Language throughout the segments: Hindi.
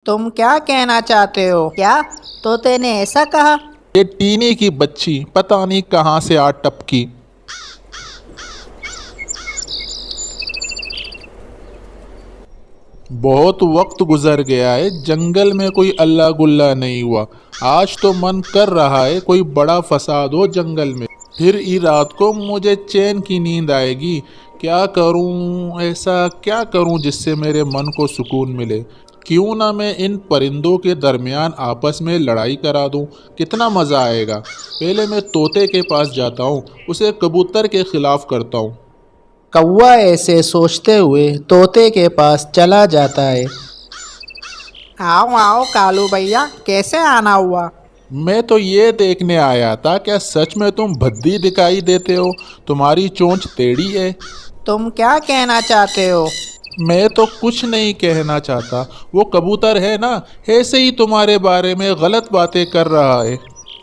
तुम क्या कहना चाहते हो? क्या तोते ने ऐसा कहा? ये टीनी की बच्ची पता नहीं कहाँ से आ टपकी। बहुत वक्त गुजर गया है, जंगल में कोई अल्लाह गुल्ला नहीं हुआ। आज तो मन कर रहा है कोई बड़ा फसाद हो जंगल में, फिर ही रात को मुझे चैन की नींद आएगी। क्या करूं, ऐसा क्या करूं जिससे मेरे मन को सुकून मिले? क्यों ना मैं इन परिंदों के दरमियान आपस में लड़ाई करा दूं, कितना मज़ा आएगा। पहले मैं तोते के पास जाता हूं, उसे कबूतर के खिलाफ करता हूं। कौवा ऐसे सोचते हुए तोते के पास चला जाता है। आओ आओ कालू भैया, कैसे आना हुआ? मैं तो ये देखने आया था, क्या सच में तुम भद्दी दिखाई देते हो? तुम्हारी चोंच टेढ़ी है। तुम क्या कहना चाहते हो? मैं तो कुछ नहीं कहना चाहता। वो कबूतर है ना, ऐसे ही तुम्हारे बारे में गलत बातें कर रहा है।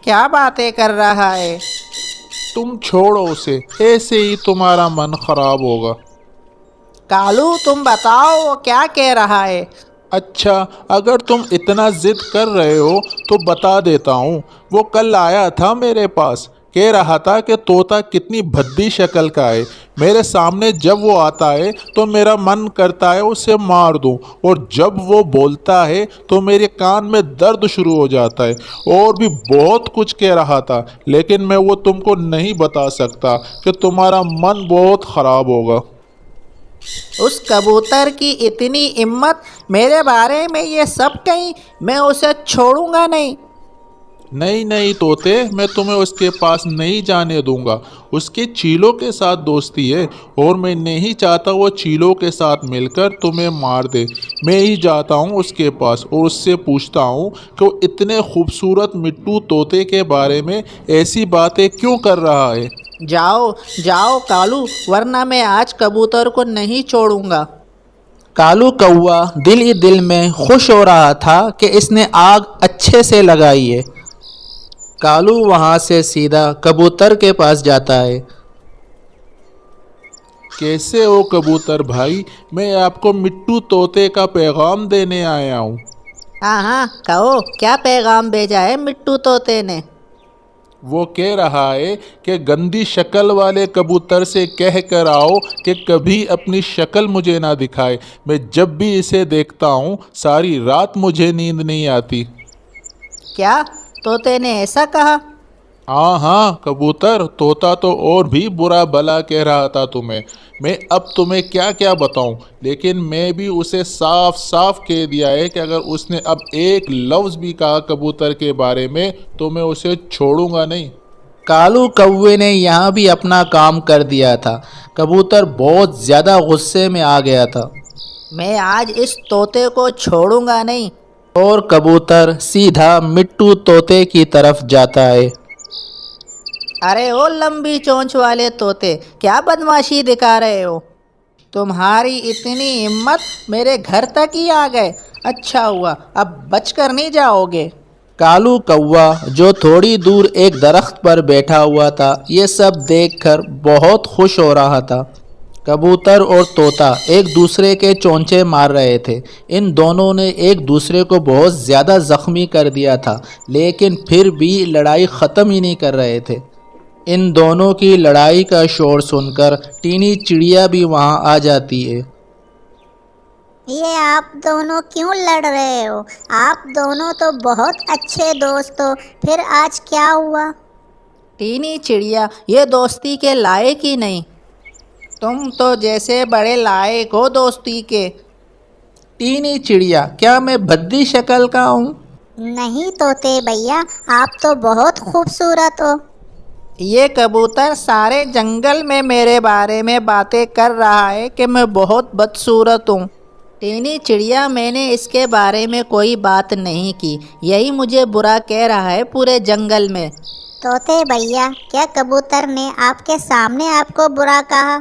क्या बातें कर रहा है? तुम छोड़ो उसे, ऐसे ही तुम्हारा मन खराब होगा। कालू तुम बताओ वो क्या कह रहा है? अच्छा, अगर तुम इतना जिद कर रहे हो तो बता देता हूँ। वो कल आया था मेरे पास, कह रहा था कि तोता कितनी भद्दी शक्ल का है। मेरे सामने जब वो आता है तो मेरा मन करता है उसे मार दूं, और जब वो बोलता है तो मेरे कान में दर्द शुरू हो जाता है। और भी बहुत कुछ कह रहा था, लेकिन मैं वो तुमको नहीं बता सकता कि तुम्हारा मन बहुत ख़राब होगा। उस कबूतर की इतनी हिम्मत, मेरे बारे में ये सब कहीं? मैं उसे छोड़ूंगा नहीं। नहीं नहीं तोते, मैं तुम्हें उसके पास नहीं जाने दूंगा। उसके चीलों के साथ दोस्ती है, और मैं नहीं चाहता वो चीलों के साथ मिलकर तुम्हें मार दे। मैं ही जाता हूँ उसके पास और उससे पूछता हूँ कि वो इतने खूबसूरत मिट्टू तोते के बारे में ऐसी बातें क्यों कर रहा है। जाओ जाओ कालू, वरना मैं आज कबूतर को नहीं छोड़ूंगा। कालू कौवा दिल ही दिल में खुश हो रहा था कि इसने आग अच्छे से लगाई है। कालू वहां से सीधा कबूतर के पास जाता है। कैसे हो कबूतर भाई, मैं आपको मिट्टू तोते का पैगाम देने आया हूँ। हाँ हाँ कहो, क्या पैगाम भेजा है मिट्टू तोते ने? वो कह रहा है कि गंदी शक्ल वाले कबूतर से कह कर आओ कि कभी अपनी शक्ल मुझे ना दिखाए। मैं जब भी इसे देखता हूँ सारी रात मुझे नींद नहीं आती। क्या तोते ने ऐसा कहा? हाँ हाँ कबूतर, तोता तो और भी बुरा भला कह रहा था तुम्हें। मैं अब तुम्हें क्या क्या बताऊं, लेकिन मैं भी उसे साफ साफ कह दिया है कि अगर उसने अब एक लफ्ज़ भी कहा कबूतर के बारे में तो मैं उसे छोड़ूंगा नहीं। कालू कौवे ने यहाँ भी अपना काम कर दिया था। कबूतर बहुत ज़्यादा गुस्से में आ गया था। मैं आज इस तोते को छोड़ूंगा नहीं। और कबूतर सीधा मिट्टू तोते की तरफ जाता है। अरे ओ लंबी चोंच वाले तोते, क्या बदमाशी दिखा रहे हो? तुम्हारी इतनी हिम्मत, मेरे घर तक ही आ गए। अच्छा हुआ, अब बचकर नहीं जाओगे। कालू कौवा जो थोड़ी दूर एक दरख्त पर बैठा हुआ था, ये सब देखकर बहुत खुश हो रहा था। कबूतर और तोता एक दूसरे के चोंचे मार रहे थे। इन दोनों ने एक दूसरे को बहुत ज़्यादा ज़ख्मी कर दिया था, लेकिन फिर भी लड़ाई ख़त्म ही नहीं कर रहे थे। इन दोनों की लड़ाई का शोर सुनकर टीनी चिड़िया भी वहाँ आ जाती है। ये आप दोनों क्यों लड़ रहे हो? आप दोनों तो बहुत अच्छे दोस्त हो, फिर आज क्या हुआ? टीनी चिड़िया ये दोस्ती के लायक ही नहीं। तुम तो जैसे बड़े लायक हो दोस्ती के। टीनी चिड़िया, क्या मैं भद्दी शक्ल का हूँ? नहीं तोते भैया, आप तो बहुत खूबसूरत हो। ये कबूतर सारे जंगल में मेरे बारे में बातें कर रहा है कि मैं बहुत बदसूरत हूँ। टीनी चिड़िया, मैंने इसके बारे में कोई बात नहीं की, यही मुझे बुरा कह रहा है पूरे जंगल में। तोते भैया, क्या कबूतर ने आपके सामने आपको बुरा कहा?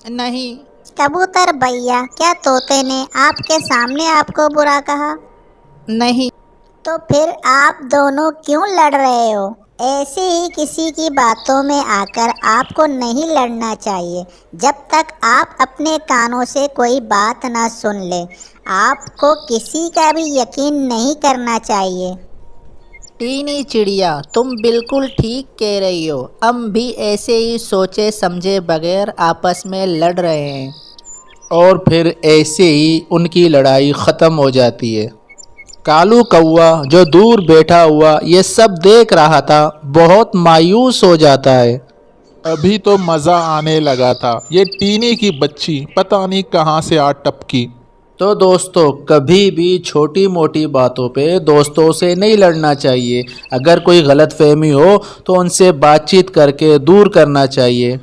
नहीं। कबूतर भैया, क्या तोते ने आपके सामने आपको बुरा कहा? नहीं। तो फिर आप दोनों क्यों लड़ रहे हो? ऐसे ही किसी की बातों में आकर आपको नहीं लड़ना चाहिए। जब तक आप अपने कानों से कोई बात ना सुन ले, आपको किसी का भी यकीन नहीं करना चाहिए। टीनी चिड़िया, तुम बिल्कुल ठीक कह रही हो। हम भी ऐसे ही सोचे समझे बगैर आपस में लड़ रहे हैं और फिर ऐसे ही उनकी लड़ाई ख़त्म हो जाती है। कालू कौवा जो दूर बैठा हुआ ये सब देख रहा था, बहुत मायूस हो जाता है। अभी तो मज़ा आने लगा था, ये टीनी की बच्ची पता नहीं कहाँ से आ टपकी। तो दोस्तों, कभी भी छोटी मोटी बातों पे दोस्तों से नहीं लड़ना चाहिए। अगर कोई गलतफहमी हो तो उनसे बातचीत करके दूर करना चाहिए।